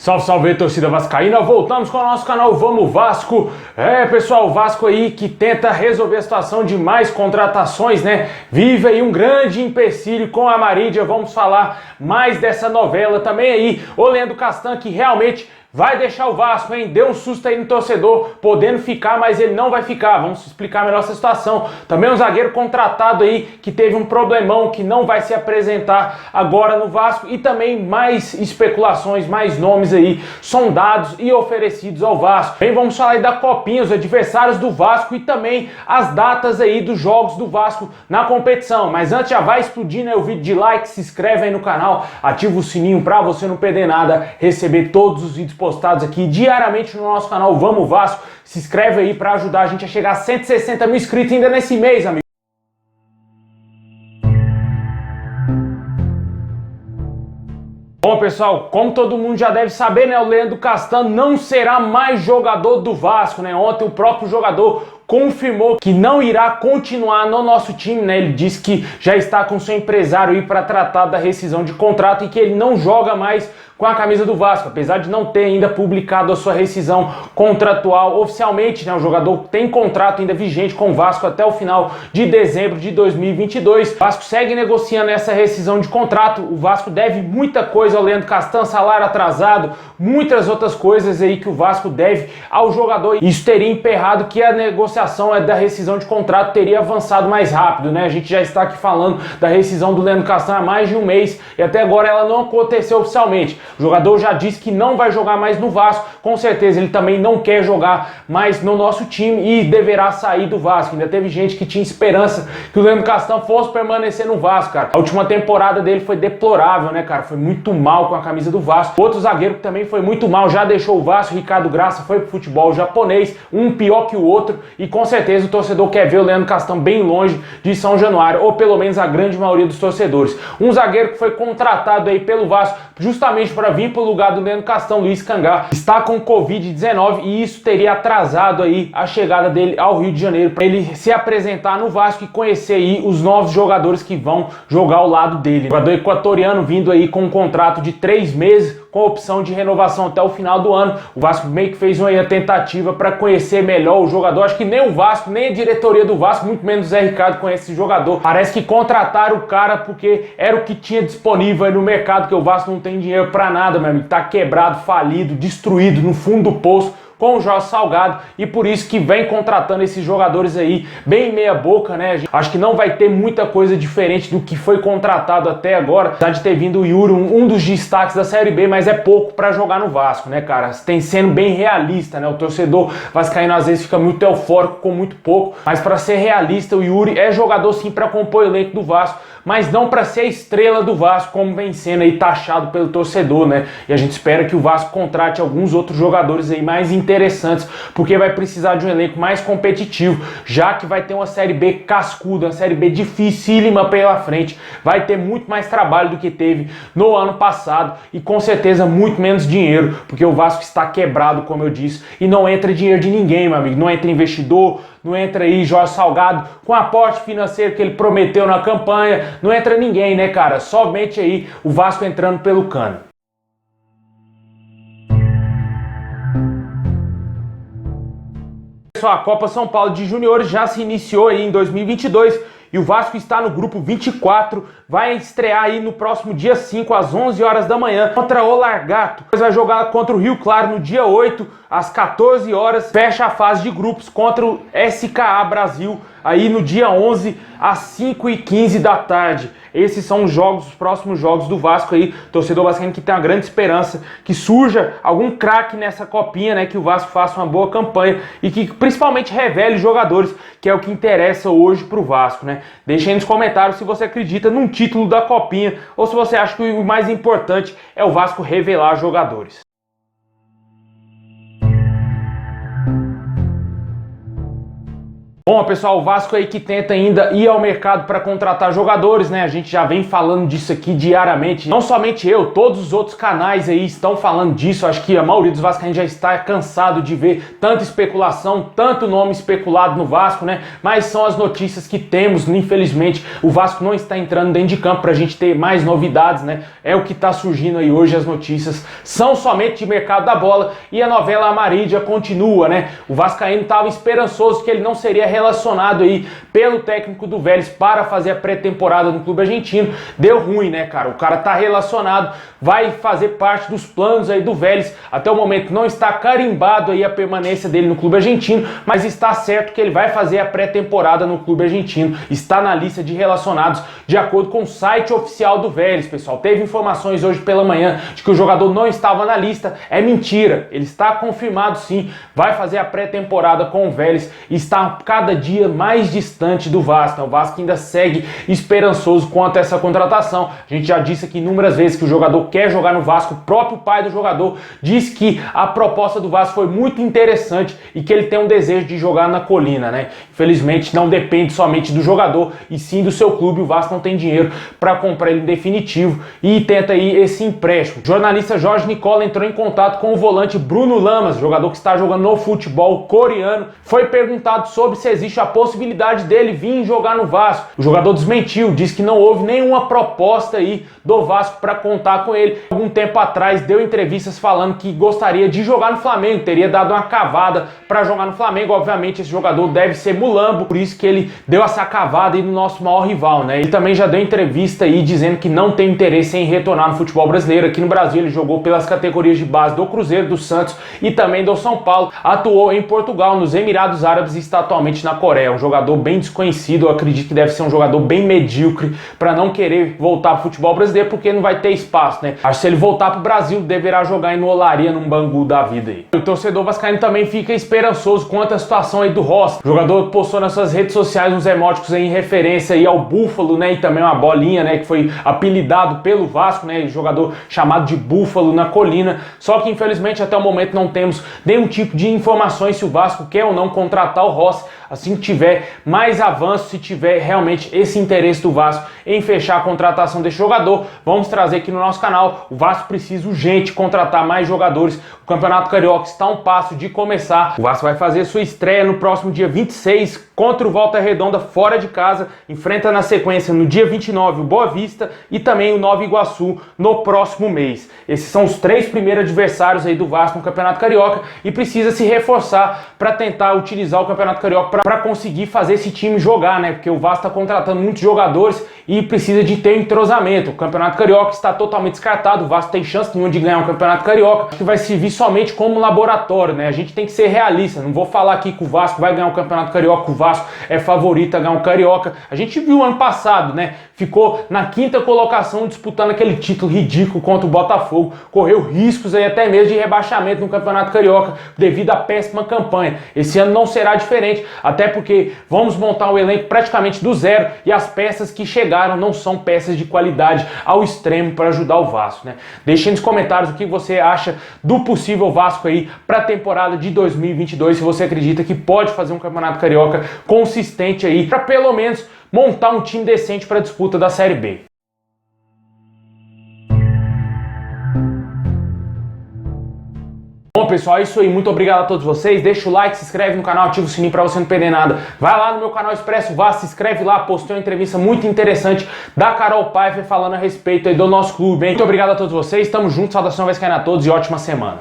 Salve, salve, torcida vascaína, voltamos com o nosso canal Vamos Vasco. Pessoal, o Vasco aí que tenta resolver a situação de mais contratações, né? Vive aí um grande empecilho com a Marília, vamos falar mais dessa novela também aí. O Leandro Castan que realmente vai deixar o Vasco, hein? Deu um susto aí no torcedor, podendo ficar, mas ele não vai ficar. Vamos explicar melhor essa situação. Também um zagueiro contratado aí, que teve um problemão, que não vai se apresentar agora no Vasco. E também mais especulações, mais nomes aí, sondados e oferecidos ao Vasco. Bem, vamos falar aí da Copinha, os adversários do Vasco e também as datas aí dos jogos do Vasco na competição. Mas antes já vai explodindo aí o vídeo de like, se inscreve aí no canal, ativa o sininho pra você não perder nada, receber todos os vídeos postados aqui diariamente no nosso canal Vamos Vasco. Se inscreve aí para ajudar a gente a chegar a 160 mil inscritos ainda nesse mês, amigo. Bom, pessoal, como todo mundo já deve saber, né, o Leandro Castan não será mais jogador do Vasco, né? Ontem o próprio jogador confirmou que não irá continuar no nosso time, né? Ele disse que já está com seu empresário aí para tratar da rescisão de contrato e que ele não joga mais com a camisa do Vasco, apesar de não ter ainda publicado a sua rescisão contratual oficialmente, né? O jogador tem contrato ainda vigente com o Vasco até o final de dezembro de 2022. O Vasco segue negociando essa rescisão de contrato. O Vasco deve muita coisa ao Leandro Castan, salário atrasado, muitas outras coisas aí que o Vasco deve ao jogador. Isso teria emperrado que a negociação da rescisão de contrato teria avançado mais rápido, né? A gente já está aqui falando da rescisão do Leandro Castan há mais de um mês e até agora ela não aconteceu oficialmente. O jogador já disse que não vai jogar mais no Vasco, com certeza ele também não quer jogar mais no nosso time e deverá sair do Vasco. Ainda teve gente que tinha esperança que o Leandro Castan fosse permanecer no Vasco, cara. A última temporada dele foi deplorável, né, cara? Foi muito mal com a camisa do Vasco. Outro zagueiro que também foi muito mal, já deixou o Vasco, Ricardo Graça, foi pro futebol japonês, um pior que o outro, e com certeza o torcedor quer ver o Leandro Castan bem longe de São Januário, ou pelo menos a grande maioria dos torcedores. Um zagueiro que foi contratado aí pelo Vasco justamente para vir para o lugar do Leandro Castan, Luiz Cangá, está com Covid-19 e isso teria atrasado aí a chegada dele ao Rio de Janeiro para ele se apresentar no Vasco e conhecer aí os novos jogadores que vão jogar ao lado dele. O jogador equatoriano vindo aí com um contrato de 3 meses, com opção de renovação até o final do ano. O Vasco meio que fez uma tentativa para conhecer melhor o jogador. Acho que nem o Vasco, nem a diretoria do Vasco, muito menos o Zé Ricardo conhece esse jogador. Parece que contrataram o cara porque era o que tinha disponível aí no mercado, que o Vasco não tem dinheiro para nada, meu amigo. Tá quebrado, falido, destruído, no fundo do poço com o Jorge Salgado, e por isso que vem contratando esses jogadores aí bem meia boca, né? Acho que não vai ter muita coisa diferente do que foi contratado até agora, apesar de ter vindo o Yuri, um dos destaques da Série B, mas é pouco para jogar no Vasco, né, cara? Tem sendo bem realista, né? O torcedor vascaíno às vezes fica muito eufórico com muito pouco, mas para ser realista, o Yuri é jogador sim para compor o elenco do Vasco, mas não para ser a estrela do Vasco, como vem sendo aí taxado pelo torcedor, né? E a gente espera que o Vasco contrate alguns outros jogadores aí mais interessantes, porque vai precisar de um elenco mais competitivo, já que vai ter uma Série B cascuda, uma Série B dificílima pela frente, vai ter muito mais trabalho do que teve no ano passado e com certeza muito menos dinheiro, porque o Vasco está quebrado, como eu disse, e não entra dinheiro de ninguém, meu amigo, não entra investidor, não entra aí Jorge Salgado com o aporte financeiro que ele prometeu na campanha, não entra ninguém, né, cara? Somente aí o Vasco entrando pelo cano. Pessoal, a Copa São Paulo de Juniores já se iniciou aí em 2022 e o Vasco está no grupo 24, vai estrear aí no próximo dia 5 às 11 horas da manhã contra o Largato. Depois vai jogar contra o Rio Claro no dia 8 às 14 horas, fecha a fase de grupos contra o SKA Brasil aí no dia 11 às 5h15 da tarde. Esses são os próximos jogos do Vasco aí, torcedor vascaíno que tem uma grande esperança que surja algum craque nessa copinha, né, que o Vasco faça uma boa campanha e que principalmente revele jogadores, que é o que interessa hoje pro Vasco, né? Deixa aí nos comentários se você acredita num título da copinha ou se você acha que o mais importante é o Vasco revelar jogadores. Bom, pessoal, o Vasco aí que tenta ainda ir ao mercado para contratar jogadores, né? A gente já vem falando disso aqui diariamente. Não somente eu, todos os outros canais aí estão falando disso. Acho que a maioria dos vascaínos já está cansado de ver tanta especulação, tanto nome especulado no Vasco, né? Mas são as notícias que temos. Infelizmente, o Vasco não está entrando dentro de campo para a gente ter mais novidades, né? É o que está surgindo aí hoje. As notícias são somente de mercado da bola e a novela Amarília continua, né? O vascaíno estava esperançoso que ele não seria relacionado aí pelo técnico do Vélez para fazer a pré-temporada no clube argentino. Deu ruim, né, cara? O cara tá relacionado, vai fazer parte dos planos aí do Vélez. Até o momento não está carimbado aí a permanência dele no clube argentino, mas está certo que ele vai fazer a pré-temporada no clube argentino. Está na lista de relacionados de acordo com o site oficial do Vélez, pessoal. Teve informações hoje pela manhã de que o jogador não estava na lista. É mentira. Ele está confirmado sim. Vai fazer a pré-temporada com o Vélez e está cada dia mais distante do Vasco. O Vasco ainda segue esperançoso quanto a essa contratação. A gente já disse aqui inúmeras vezes que o jogador quer jogar no Vasco. O próprio pai do jogador diz que a proposta do Vasco foi muito interessante e que ele tem um desejo de jogar na Colina, né? Infelizmente não depende somente do jogador e sim do seu clube. O Vasco não tem dinheiro para comprar ele em definitivo e tenta aí esse empréstimo. O jornalista Jorge Nicola entrou em contato com o volante Bruno Lamas, jogador que está jogando no futebol coreano. Foi perguntado sobre se existe a possibilidade dele vir jogar no Vasco. O jogador desmentiu, disse que não houve nenhuma proposta aí do Vasco para contar com ele. Algum tempo atrás deu entrevistas falando que gostaria de jogar no Flamengo, teria dado uma cavada para jogar no Flamengo. Obviamente esse jogador deve ser mulambo, por isso que ele deu essa cavada aí no nosso maior rival, né? Ele também já deu entrevista aí dizendo que não tem interesse em retornar no futebol brasileiro. Aqui no Brasil ele jogou pelas categorias de base do Cruzeiro, do Santos e também do São Paulo. Atuou em Portugal, nos Emirados Árabes e está atualmente na Coreia. Um jogador bem desconhecido, eu acredito que deve ser um jogador bem medíocre para não querer voltar para o futebol brasileiro porque não vai ter espaço, né? Acho que se ele voltar para o Brasil, deverá jogar em Olaria, num Bangu da vida aí. O torcedor vascaíno também fica esperançoso quanto à situação aí do Rossi. O jogador postou nas suas redes sociais uns emóticos aí em referência aí ao Búfalo, né? E também uma bolinha, né? Que foi apelidado pelo Vasco, né? Jogador chamado de Búfalo na Colina. Só que infelizmente até o momento não temos nenhum tipo de informações se o Vasco quer ou não contratar o Rossi. Assim que tiver mais avanço, se tiver realmente esse interesse do Vasco em fechar a contratação desse jogador, vamos trazer aqui no nosso canal. O Vasco precisa urgente contratar mais jogadores. O Campeonato Carioca está a um passo de começar. O Vasco vai fazer sua estreia no próximo dia 26 contra o Volta Redonda fora de casa. Enfrenta na sequência no dia 29 o Boa Vista e também o Nova Iguaçu no próximo mês. Esses são os 3 primeiros adversários aí do Vasco no Campeonato Carioca e precisa se reforçar para tentar utilizar o Campeonato Carioca para conseguir fazer esse time jogar, né? Porque o Vasco está contratando muitos jogadores e precisa de ter entrosamento. O Campeonato Carioca está totalmente descartado. O Vasco tem chance nenhuma de ganhar um Campeonato Carioca, que vai servir somente como laboratório, né? A gente tem que ser realista. Não vou falar aqui que o Vasco vai ganhar um Campeonato Carioca, o Vasco é favorito a ganhar um Carioca. A gente viu ano passado, né? Ficou na 5ª colocação disputando aquele título ridículo contra o Botafogo. Correu riscos aí até mesmo de rebaixamento no Campeonato Carioca devido à péssima campanha. Esse ano não será diferente, até porque vamos montar um elenco praticamente do zero e as peças que chegaram não são peças de qualidade ao extremo para ajudar o Vasco, né? Deixe nos comentários o que você acha do possível Vasco aí para a temporada de 2022, se você acredita que pode fazer um Campeonato Carioca consistente aí para pelo menos montar um time decente para a disputa da Série B. Bom, pessoal, é isso aí. Muito obrigado a todos vocês. Deixa o like, se inscreve no canal, ativa o sininho para você não perder nada. Vai lá no meu canal Expresso Vasco, se inscreve lá. Postei uma entrevista muito interessante da Carol Pfeiffer falando a respeito aí do nosso clube, hein? Muito obrigado a todos vocês. Tamo junto. Saudação vascaína a todos e ótima semana.